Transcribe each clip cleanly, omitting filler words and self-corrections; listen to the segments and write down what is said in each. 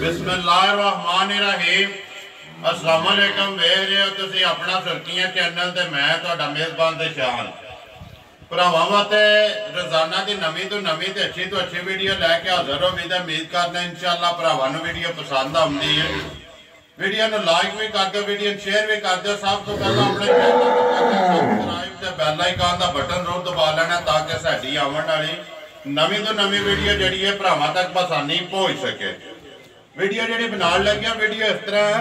बिस्मिल्लाहिर्रहमानिर्रहीम। अस्सलाम वालेकुम। वेख रहे हो तुसी अपना सुर्खियां चैनल ते मैं तुहाडा मेज़बान ते शान भरावां वास्ते रोजाना की नवीं तो नवीं ते अच्छी वीडियो लैके हाजिर हो भी उम्मीद करना इंशाअल्लाह भरावां नूं वीडियो पसंद आउंदी है। वीडियो नूं लाइक भी कर दो, वीडियो शेयर भी कर दो। सब तो पहले अपने चैनल को सब्सक्राइब ते बैल आइकन का बटन जरूर दबा लेना ताकि साडी आवन वाली नवीं तो नवीं वीडियो जिहड़ी है भरावां तक आसानी पहुंच सके। वीडियो जिहड़ी बनाउण लग्या वीडियो इस तरह है,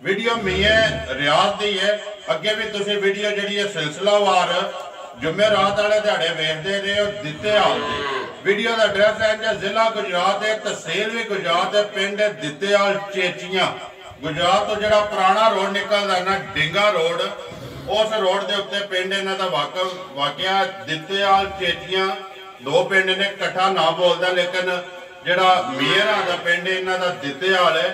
वीडियो मियां रियाज दी है। अगे भी तुसीं वीडियो जिहड़ी है सिलसिलावार जुमेरात वाले दिहाड़े वेखदे रहे हो दित्ते हाल दी। वीडियो का एड्रैस है जिला गुजरात है, तहसील भी गुजरात है, पिंड दित्ते हाल चेचियां। गुजरात तो जिहड़ा पुराना रोड निकलदा ना डिंगा रोड, उस रोड के उत्ते पिंड इन्हां दा वाकिया दित्ते हाल चेचियां। दो पिंड ने कट्ठा ना बोलदा, लेकिन जिहड़ा मेरा दा पिंड इन्हां दा दित्ते हाल है।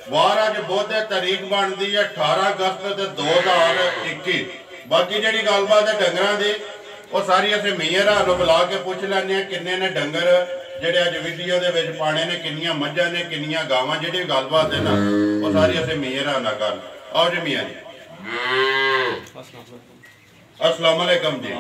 वार अज बहुते तारीख बनती है 18 अगस्त 2021। बाकी जी गलबात है डंगर की वो सारी असं मेयर हाल बुला के पूछ लैने किन्ने ने डंगर जेडे अज वीडियो के पाने ने, किनिया मझां ने, किनिया गावां। जी गलबात है ना वो सारी असं मेयर हाल कर। आओ जी मियाँ जी। अस्सलाम वालेकुम जी।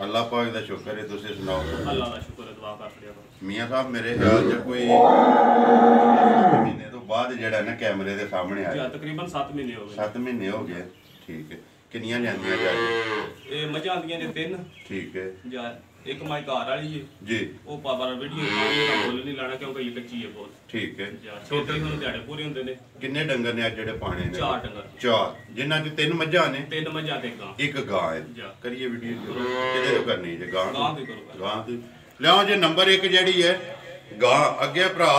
अल्लाह पाक दा शुक्र है, तुसीं सुनाओ। अल्लाह दा शुक्र है, दुआ कर लिया करो। मियाँ साहब मेरे ख्याल च कोई 7 महीने तो बाद जेड़ा ना कैमरे दे सामने आया, तकरीबन 7 महीने हो गए। 7 महीने हो गए, ठीक है। किनियां जांदियां जा ये मझां आंदियां ने 3, ठीक है जा एक माई घर वाली है जी। वो पापा वीडियो का मुੱਲ नहीं लाना क्योंकि ये कच्ची है बहुत, ठीक है। छोटे ही दिहाड़े पूरे होंदे ने। किन्ने डंगर ने अज जेड़े पाने ने? 4 डंगर। 4 जिन्हां च 3 मझां ने, 3 मझां ते गां, एक गां है। करिए वीडियो किदे तो करनी है? गां दी करो। गां दी लियाओ जी। नंबर 1 जेड़ी है गां। अगे भरा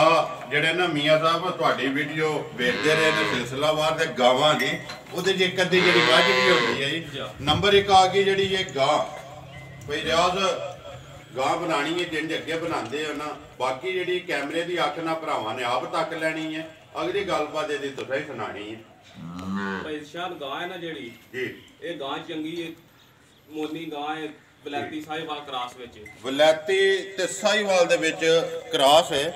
जेड़े ना मियाँ साहब तुहाडी वीडियो वेखदे रहे ने सिलसिलावार ते गावां दी, उहदे च एक अद्धी जेड़ी मझ भी होंदी है जी। नंबर 1 आ गई जेड़ी ये गां। कोई रियाज गां बनानी है जिंज अगे बनाते हो ना। बाकी जी कैमरे की अख ना भरावां ने आप तक लैनी है, अगली गलबात यदि तुसें ही सुनानी है। भाई शान गां है ना जेड़ी जी, ये गां चंगी है, मोनी गां है, बलैती साहिवाल क्रॉस विच। वलैती ते साहिवाल दे विच क्रॉस है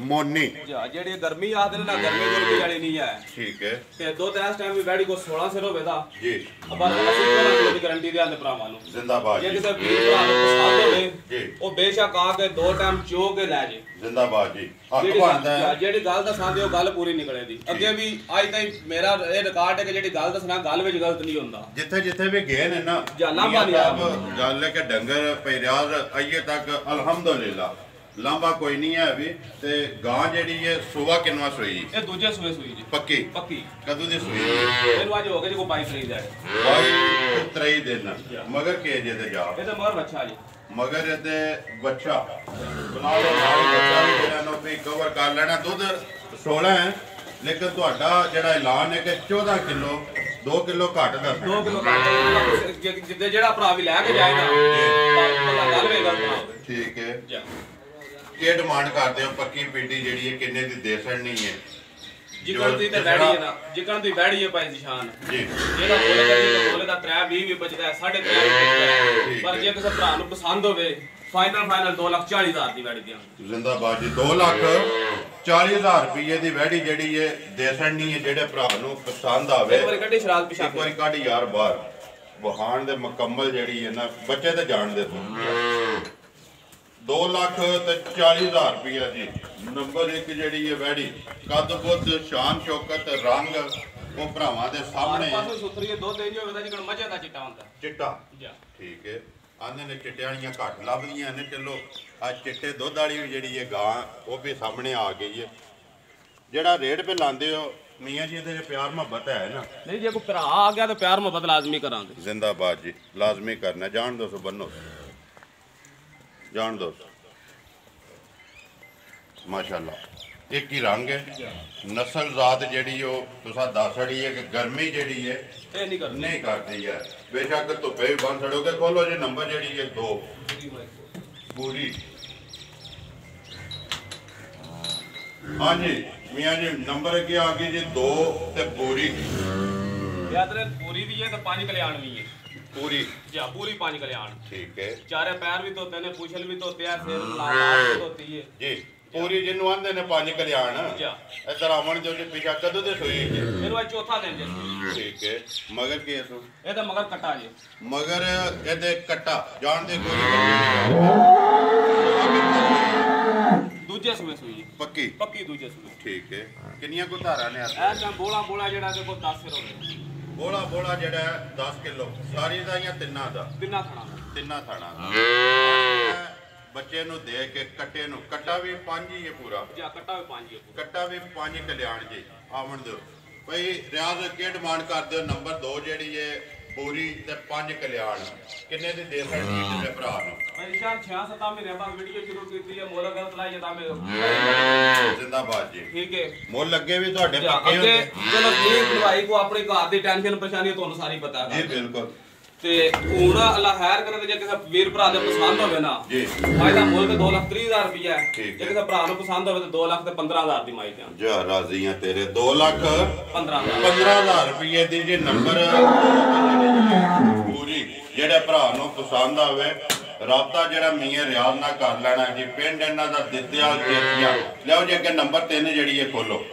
मोनी। जेड़ी गर्मी आखदे ने ना, गर्मी गुरमी वाली नहीं है, ठीक है। ते दो तीन टाइम भी बैठी को 16 सिर होवेदा जी। अब असि कोला दी गारंटी दे आंदे भरावां नु जिंदाबाद। जे किसे वीर भरा नु पसंद होवे जी ओ बेशक आके 2 टाइम चो के ले जे। जिंदाबाद जी। हक बनदा है जेड़ी गल दसांदे ओ गल पूरी निकले दी। अगे भी आज ताईं मेरा ये रिकॉर्ड है कि जेड़ी गल दसना गल विच गलत नहीं होंदा। जिथे जिथे भी गए ने ना लांबा नहीं आ गल है कि डंगर पैराज अइये तक अल्हम्दुलिल्लाह लांबा कोई नहीं है अभी। ते गां जेड़ी है सुबह किनवा सोई? ये दूजे सुबह सोई जी। पक्की पक्की कदों दी सोई? मेनू आज हो गए जी को 22 दिन। मगर के जे ते जा ये तो मगर बच्चा जी, मगर ते बच्चा बना लो बच्चा भी जेड़ा नो भी कवर कर लेना। दूध 16 है, लेकिन तुहाडा जेड़ा ऐलान है कि 14 किलो 2 किलो घट दस 2 किलो घट जिद्दे जेड़ा भरा भी लैके जाएगा भला गल वे गल ना, ठीक है। ये डिमांड करते हो पक्की पीटी जेड़ी है किन्ने दी दे सड़नी है? जिकन दी ते बैठी है ना, जिकन दी बैठी है भाई निशान जी। जेड़ा बोले दा 3.20 भी बचदा है, 3.5 बचदा है। पर जे किसी भरा नु पसंद होवे फाइनल 2,40,000 दी बैठी दियां। जिंदाबाद जी। 2,40,000 रुपये दी वैडी जेड़ी है दे सड़नी है। जेड़े भरा नु पसंद आवे एक बार कड्डी शराब पिछा एक बार कड्ड यार बाहर वहान दे मुकम्मल जेड़ी है ना बच्चे ते जान दे तो 2,40,000 रुपया जी। नंबर 1 जेड़ी है वैडी कद बुद्ध शान शौकत रंग वो भरावां दे सामने पासों सुथरी दो दे जो वेदा जिकन मजे दा चिट्टा होंदा चिट्टा जा, ठीक है। आंदे ने चिट्टे वालियां घट लभदियां ने। चलो आज चिट्टे दुध वाली भी जेड़ी है गां वो भी सामने आ गई है। जेड़ा रेट पे लांदे हो मियाँ जी इहदे प्यार मुहब्बत है ना? नहीं, जे कोई भरा आ गया तो प्यार मुहब्बत लाजमी करांगे। जिंदाबाद जी, लाजमी करना। जान दो सो बनो जान दो माशाल्लाह। एक ही रंग है, नस्ल जात जेड़ी हो तुसा दस छड़ी है कि गर्मी जेड़ी है नहीं करती है। बेशक धुप्पे भी बन छड़ोगे। खोलो जी नंबर जेड़ी है 2 पूरी। हाँ जी मियाँ जी नंबर की आ गई जी 2 ते पूरी। याद रहे पूरी भी है तो 5 कल्याण भी है। पूरी जा पूरी 5 कल्याण, ठीक है। चारे पैर भी धोते ने, पूछल भी धोते हैं, सिर लाल भी धोती है जी। ਪੂਰੀ ਜਿਹਨੂੰ ਆਂਦੇ ਨੇ 5 ਕਲਿਆਣ ਇੱਧਰ ਆਵਣ ਜੋ ਪਿਛਾ ਕਦੋਂ ਦੇ ਸੋਈ ਜੀ ਇਹਨੂੰ ਚੌਥਾ ਦਿਨ ਜੀ ਠੀਕ ਹੈ ਮਗਰ ਕੀ ਹੈ ਸੋ ਇਹਦਾ ਮਗਰ ਕਟਾ ਜੀ ਮਗਰ ਇਹਦੇ ਕਟਾ ਜਾਣਦੇ ਕੋਈ ਦੂਜੇ ਸੂਏ ਸੂਈ ਪੱਕੀ ਪੱਕੀ ਦੂਜੇ ਸੂਏ ਠੀਕ ਹੈ ਕਿੰਨੀਆਂ ਕੋ ਧਾਰਾਂ ਨੇ ਇਹ ਤਾਂ ਬੋਲਾ ਜਿਹੜਾ ਤੇ ਕੋ 10 ਫਿਰ ਹੋ ਗਿਆ ਬੋਲਾ ਜਿਹੜਾ 10 ਕਿਲੋ ਸਾਰੀ ਦਾ ਜਾਂ ਤਿੰਨਾਂ ਦਾ ਤਿੰਨਾਂ ਥਾਣਾ ਬੱਚੇ ਨੂੰ ਦੇ ਕੇ ਕੱਟੇ ਨੂੰ ਕੱਟਾ ਵੀ 5 ਹੀ ਹੈ ਪੂਰਾ ਕੱਟਾ ਵੀ 5 ਕਲਿਆਣ ਜੀ ਆਵਣ ਦਿਓ ਭਈ ਰਿਆਜ਼ ਕੀ ਡਿਮਾਂਡ ਕਰਦੇ ਹੋ ਨੰਬਰ 2 ਜਿਹੜੀ ਹੈ ਪੂਰੀ ਤੇ 5 ਕਲਿਆਣ ਕਿੰਨੇ ਦੀ ਦੇ ਸਕਦੇ ਕਿਸੇ ਭਰਾ ਨੂੰ ਪਰੇਸ਼ਾਨ 6-7 ਮਹੀਨੇ ਬਾਅਦ ਵੀਡੀਓ ਸ਼ੁਰੂ ਕੀਤੀ ਹੈ ਮੁੱਲ ਗਲਤ ਲਾਈ ਜਾਂਦਾ ਮੇਰੇ ਜ਼ਿੰਦਾਬਾਦ ਜੀ ਠੀਕ ਹੈ ਮੁੱਲ ਲੱਗੇ ਵੀ ਤੁਹਾਡੇ ਪੱਕੇ ਹੁੰਦੇ ਚਲੋ ਇਹ ਦਵਾਈ ਕੋ ਆਪਣੇ ਘਰ ਦੀ ਟੈਨਸ਼ਨ ਪਰੇਸ਼ਾਨੀ ਤੁਹਾਨੂੰ ਸਾਰੀ ਪਤਾ ਹੈ ਜੀ ਬਿਲਕੁਲ ਤੇ ਹੁਣ ਅੱਲਾ ਖੈਰ ਕਰੇ ਤੇ ਜੇ ਕਿਸੇ ਵੀਰ ਭਰਾ ਦੇ ਪਸੰਦ ਹੋਵੇ ਨਾ ਜੀ ਮਾਈ ਦਾ ਮੁੱਲ ਤੇ 2,30,000 ਰੁਪਇਆ ਹੈ ਜੇ ਕਿਸੇ ਭਰਾ ਨੂੰ ਪਸੰਦ ਹੋਵੇ ਤੇ 2,15,000 ਦੀ ਮਾਈ ਤੇ ਜਾ ਰਾਜ਼ੀ ਆ ਤੇਰੇ 2,15,000 ਰੁਪਏ ਦੀ ਜੇ ਨੰਬਰ ਪੂਰੀ ਜਿਹੜੇ ਭਰਾ ਨੂੰ ਪਸੰਦ ਆਵੇ ਰਾਬਤਾ ਜਿਹੜਾ ਮੀਆਂ ਰਿਆਜ਼ ਨਾਲ ਕਰ ਲੈਣਾ ਜੀ ਪਿੰਡ ਇਹਨਾਂ ਦਾ ਦਿੱਤਿਆ ਜੇਤੀਆਂ ਲਿਓ ਜੀ ਅੱਗੇ ਨੰਬਰ 3 ਜਿਹੜੀ ਹੈ ਖੋਲੋ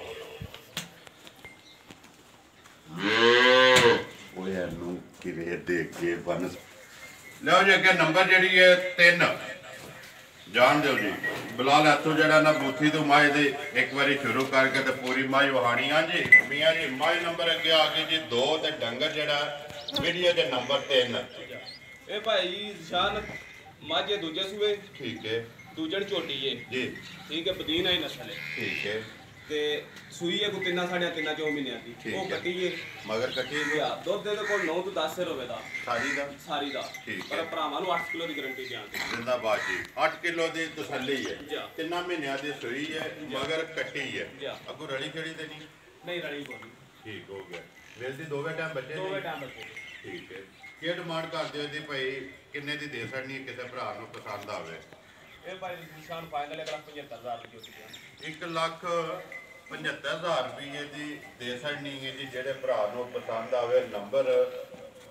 ਉਹ ਇਹਨੂੰ ਕਿਵੇਂ ਦੇਖ ਕੇ ਬਨ ਲਿਓ ਜੀ ਅੱਗੇ ਨੰਬਰ ਜਿਹੜੀ ਹੈ 3 ਜਾਣ ਦਿਓ ਜੀ ਬਲਾਲ ਇੱਥੋਂ ਜਿਹੜਾ ਨਾ ਬੂਥੀ ਤੋਂ ਮਾਈ ਦੇ ਇੱਕ ਵਾਰੀ ਸ਼ੁਰੂ ਕਰਕੇ ਤੇ ਪੂਰੀ ਮਾਈ ਵਹਾਣੀ ਆ ਜੀ ਮੀਆਂ ਜੀ ਮਾਈ ਨੰਬਰ ਅੱਗੇ ਆ ਗਏ ਜੀ 2 ਤੇ ਡੰਗਰ ਜਿਹੜਾ ਵੀਡੀਓ ਦੇ ਨੰਬਰ 3 ਇਹ ਭਾਈ ਸ਼ਾਨ ਮਾਝੇ ਦੂਜੇ ਸੂਏ ਠੀਕ ਹੈ ਦੂਜਣ ਝੋਟੀ ਹੈ ਜੀ ਠੀਕ ਹੈ ਬਦੀਨਾ ਹੀ ਨਸਲ ਹੈ ਠੀਕ ਹੈ ਤੇ ਸੂਈ ਹੈ ਕੋ 3.5 ਮਹੀਨਿਆਂ ਦੀ ਉਹ ਕੱਟੀ ਹੈ ਮਗਰ ਕੱਟੀ ਹੈ ਦੁੱਧ ਦੇ ਕੋਲ 9 ਤੋਂ 10 ਰੁਪਏ ਦਾ ਸਾਰੀ ਦਾ ਪਰ ਭਰਾਵਾਂ ਨੂੰ 8 ਕਿਲੋ ਦੀ ਗਾਰੰਟੀ ਦਿਆਂਗੇ ਜਿੰਦਾਬਾਦ ਜੀ 8 ਕਿਲੋ ਦੀ ਤਸੱਲੀ ਹੈ 3 ਮਹੀਨਿਆਂ ਦੀ ਸੂਈ ਹੈ ਮਗਰ ਕੱਟੀ ਹੈ ਅੱਗੋਂ ਰਲੀ ਖੜੀ ਤੇ ਨਹੀਂ ਰਲੀ ਕੋਈ ਠੀਕ ਹੋ ਗਿਆ ਮਿਲਦੀ ਦੋਵੇਂ ਟਾਈਮ ਬੱਚੇ ਠੀਕ ਹੈ ਕੀ ਡਿਮਾਂਡ ਕਰਦੇ ਹੋ ਜੀ ਭਾਈ ਕਿੰਨੇ ਦੀ ਦੇ ਸਕਣੀ ਕਿਸੇ ਭਰਾ ਨੂੰ ਪਸੰਦ ਆਵੇ ਇਹ ਭਾਈ ਨਿਸ਼ਾਨ ਫਾਈਨਲ 1,75,000 ਰੁਪਏ 1,75,000 ਰੁਪਏ ਦੀ ਦੇ ਸਕਣੀ ਹੈ ਜੀ ਜਿਹੜੇ ਭਰਾ ਨੂੰ ਪਸੰਦ ਆਵੇ ਨੰਬਰ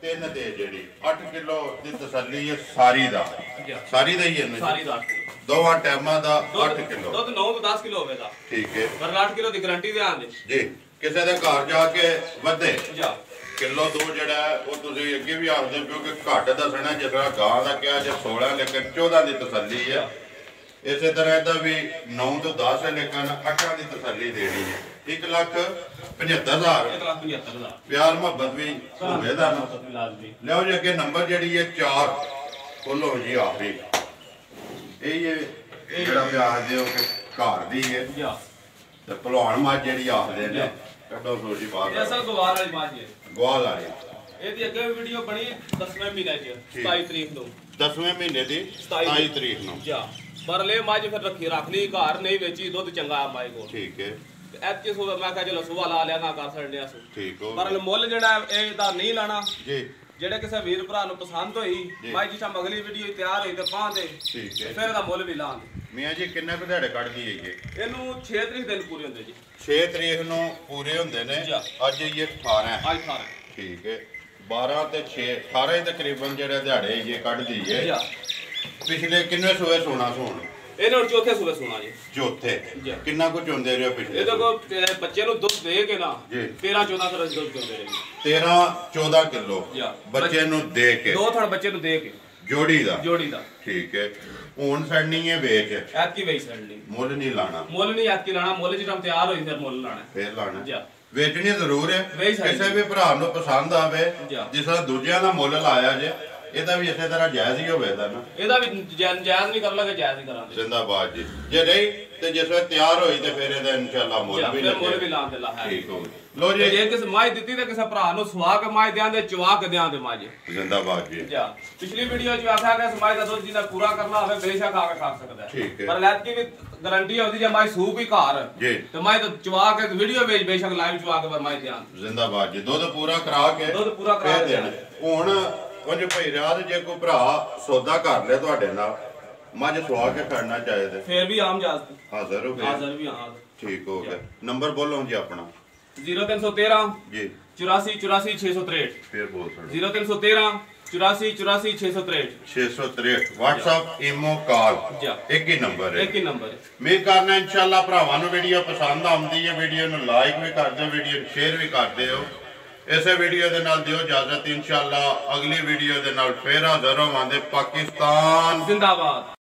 3 ਦੇ ਜਿਹੜੀ 8 ਕਿਲੋ ਦੀ ਤਸੱਲੀ ਹੈ ਸਾਰੀ ਦਾ ਹੀ ਹੈ ਸਾਰੀ ਦਾ ਦੋਵਾਂ ਟਾਈਮਾਂ ਦਾ 8 ਕਿਲੋ ਦੁੱਧ 9 ਤੋਂ 10 ਕਿਲੋ ਹੋਵੇਗਾ ਠੀਕ ਹੈ ਪਰ 8 ਕਿਲੋ ਦੀ ਗਾਰੰਟੀ ਦੇਾਂਗੇ ਜੀ ਕਿਸੇ ਦੇ ਘਰ ਜਾ ਕੇ ਵਧੇ ਕਿਲੋ 2 ਜਿਹੜਾ ਉਹ ਤੁਸੀਂ ਅੱਗੇ ਵੀ ਆਖਦੇ ਹੋ ਕਿ ਘੱਟ ਦੱਸਣਾ ਜਿਸ ਤਰ੍ਹਾਂ ਗਾਂ ਦਾ ਕਿਹਾ ਜੇ 16 ਲੇਕਿਨ 14 ਦੀ ਤਸੱਲੀ ਹੈ ਇਸੇ ਤਰ੍ਹਾਂ ਇਹਦਾ ਵੀ 9 ਤੋਂ 10 ਹੈ ਲੇਕਿਨ 8 ਦੀ ਤਸੱਲੀ ਦੇਣੀ ਹੈ 1,75,000 ਪਿਆਰ ਮੁਹੱਬਤ ਵੀ ਹੋਵੇ ਦਾ ਲਿਓ ਜੀ ਅੱਗੇ ਨੰਬਰ ਜਿਹੜੀ ਹੈ 4 ਖੋਲੋ ਜੀ ਆਖਰੀ ਇਹ ਜਿਹੜਾ ਵੀ ਆਖਦੇ ਹੋ ਕਿ ਘਰ ਦੀ ਹੈ ਤੇ ਭਲਵਾਨ ਮੱਝ ਜਿਹੜੀ ਆਖਦੇ ਨੇ ਕੱਢੋ ਸੋਜੀ ਬਾਹਰ ਇਹ ਅਸਲ ਗਵਾਲ ਵਾਲੀ ਮੱਝ ਹੈ ਗਵਾਲ ਵਾਲੀ ਇਹਦੀ ਅੱਗੇ ਵੀਡੀਓ ਬਣੀ 10ਵੇਂ ਮਹੀਨੇ ਚ 27 ਤਰੀਕ ਨੂੰ 10ਵੇਂ ਮਹੀਨੇ ਦੀ 27 ਤਰੀਕ ਨੂੰ ਪਰ ਲੈ ਮੱਝ ਫਿਰ ਰੱਖ ਲਈ ਘਰ ਨਹੀਂ ਵੇਚੀ ਦੁੱਧ ਚੰਗਾ ਆ ਮਾਈ ਕੋਲ ਠੀਕ ਹੈ ਐਤਕੀ ਸੂਬਾ ਮੈਂ ਕਿਹਾ ਚਲੋ ਸੂਬਾ ਲਾ ਲਿਆ ਨਾ ਕਰ ਸਕਦੇ ਆ ਠੀਕ ਹੋ ਪਰ ਮੁੱਲ ਜਿਹੜਾ ਇਹਦਾ ਨਹੀਂ ਲਾਣਾ ਜੀ ਜਿਹੜੇ ਕਿਸੇ ਵੀਰ ਭਰਾ ਨੂੰ ਪਸੰਦ ਹੋਈ ਮਾਈ ਜੀ ਸ਼ਾਮ ਅਗਲੀ ਵੀਡੀਓ ਤਿਆਰ ਹੋਈ ਤੇ ਪਾਂ ਦੇ ਠੀਕ ਹੈ ਫਿਰ ਇਹਦਾ ਮੁੱਲ ਵੀ ਲਾਂਗੇ ਮੀਆਂ ਜੀ ਕਿੰਨੇ ਕੁ ਦਿਹਾੜੇ ਕੱਢਦੀ ਹੈਗੇ ਇਹਨੂੰ 6 ਤਰੀਕ ਦਿਨ ਪੂਰੇ ਹੁੰਦੇ ਜੀ 6 ਤਰੀਕ ਨੂੰ ਪੂਰੇ ਹੁੰਦੇ ਨੇ ਅੱਜ ਇਹ 18 ਹੈ ਅੱਜ 18 ਠੀਕ ਹੈ 12 ਤੇ 6 18 ਹੀ ਤਕਰੀਬਨ ਜਿਹੜੇ ਦਿਹਾੜੇ ਇਹ ਕੱਢਦੀ ਹੈ ਪਿਛਲੇ ਕਿੰਨੇ ਸੂਏ ਸੋਣਾ ਸੋਣ ਇਹਨੇ ਹੁਣ ਚੌਥੇ ਸੂਏ ਸੋਣਾ ਜੀ ਚੌਥੇ ਕਿੰਨਾ ਕੁ ਚੁੰਦੇ ਰਹੇ ਪਿਛਲੇ ਇਹਦੇ ਕੋ ਬੱਚੇ ਨੂੰ ਦੁੱਧ ਦੇ ਕੇ ਨਾ 13-14 ਕਿਲੋ ਦੁੱਧ ਚੁੰਦੇ ਰਹੇ 13-14 ਕਿਲੋ ਬੱਚੇ ਨੂੰ ਦੇ ਕੇ ਦੋ ਥਣ ਬੱਚੇ ਨੂੰ ਦੇ ਕੇ ਜੋੜੀ ਦਾ ਠੀਕ ਹੈ ਹੁਣ ਸੜਨੀ ਹੈ ਵੇਚ ਐਤਕੀ ਵੇਚ ਸੜਨੀ ਮੁੱਲ ਨਹੀਂ ਲਾਣਾ ਮੁੱਲ ਜਦੋਂ ਤਿਆਰ ਹੋਈ ਫਿਰ ਲਾਣਾ ਵੇਚਣੀ ਜ਼ਰੂਰ ਹੈ ਕਿਸੇ ਵੀ ਭਰਾ ਨੂੰ ਪਸੰਦ ਆਵੇ ਜਿਸ ਤਰ੍ਹਾਂ ਦੂਜਿਆਂ ਦਾ ਮੁੱਲ ਲਾਇਆ ਜੇ ਇਹਦਾ ਵੀ ਇਸੇ ਤਰ੍ਹਾਂ ਜਾਇਜ਼ ਹੀ ਹੋਵੇ ਦਾ ਨਾ ਇਹਦਾ ਵੀ ਜਾਇਜ਼ ਨਹੀਂ ਕਰ ਲਾਂਗੇ ਜਾਇਜ਼ ਹੀ ਕਰਾਂਗੇ ਜਿੰਦਾਬਾਦ ਜੀ ਜੇ ਨਹੀਂ ਤੇ ਜਿਸ ਵੇਲੇ ਤਿਆਰ ਹੋਈ ਤੇ ਫਿਰ ਇਹਦਾ ਇਨਸ਼ਾਅੱਲਾ ਮੁੱਲ ਵੀ ਲਾਉਣ ਦੇ ਲਾ ਹੈ ਠੀਕ ਹੋ ਲੋ ਜੀ ਜੇ ਕਿਸ ਮਾਈ ਦਿੱਤੀ ਤੇ ਕਿਸੇ ਭਰਾ ਨੂੰ ਸਵਾ ਕੇ ਮਾਈ ਦਿਆਂ ਦੇ ਚਵਾ ਕੇ ਦਿਆਂ ਦੇ ਮਾਈ ਜਿੰਦਾਬਾਦ ਜੀ ਪਿਛਲੀ ਵੀਡੀਓ 'ਚ ਆਖਿਆ ਕਿ ਸਮਾਈ ਦਾ ਦੁੱਧ ਜਿਹਦਾ ਪੂਰਾ ਕਰਨਾ ਹੋਵੇ ਬੇਸ਼ੱਕ ਆ ਕੇ ਖਾ ਸਕਦਾ ਪਰ ਲੈਤ ਕੀ ਵੀ ਗਾਰੰਟੀ ਹੁੰਦੀ ਜੇ ਮਾਈ ਸੂਪ ਹੀ ਘਰ ਤੇ ਮਾਈ ਤਾਂ ਚਵਾ ਕੇ ਵੀਡੀਓ ਵਿੱਚ ਬੇਸ਼ੱਕ ਲਾਈਵ ਚਵਾ ਕੇ ਮਾਈ ਦਿਆਂ ਜਿੰਦਾਬਾਦ ਜੀ ਦੁੱਧ ਪੂਰਾ ਕਰਾ ਕੇ ਦੇਣਾ ਹੁਣ ਉਹ ਜੇ ਭਾਈ ਰਾਤ ਜੇ ਕੋਈ ਭਰਾ ਸੌਦਾ ਕਰ ਲਿਆ ਤੁਹਾਡੇ ਨਾਲ ਮੱਝ ਸਵਾ ਕੇ ਖੜਨਾ ਚਾਹੀਦਾ ਫੇਰ ਵੀ ਆਮ ਜਾਜ਼ ਹਾਜ਼ਰ ਵੀ ਹਾਂ ਠੀਕ ਹੋ ਗਿਆ ਨੰਬਰ ਬੋਲੋ ਜੀ ਆਪਣਾ 0313 ਜੀ 84 663 ਫੇਰ ਬੋਲ 0313 84 84 663 663 WhatsApp ਈਮੋ ਕਾਲ ਇੱਕ ਹੀ ਨੰਬਰ ਹੈ। ਉਮੀਦ ਕਰਨਾ ਇਨਸ਼ਾਅੱਲਾ ਭਰਾਵਾਂ ਨੂੰ ਵੀਡੀਓ ਪਸੰਦ ਆਉਂਦੀ ਹੈ। ਵੀਡੀਓ ਨੂੰ ਲਾਈਕ ਵੀ ਕਰ ਦਿਓ, ਵੀਡੀਓ ਨੂੰ ਸ਼ੇਅਰ ਵੀ ਕਰ ਦਿਓ। ਇਸੇ ਵੀਡੀਓ ਦੇ ਨਾਲ ਦਿਓ ਇਜਾਜ਼ਤ। ਇਨਸ਼ਾਅੱਲਾ ਅਗਲੀ ਵੀਡੀਓ ਦੇ ਨਾਲ ਫੇਰ ਹਾਜ਼ਰ ਹੋਵਾਂਗੇ। ਪਾਕਿਸਤਾਨ ਜ਼ਿੰਦਾਬਾਦ।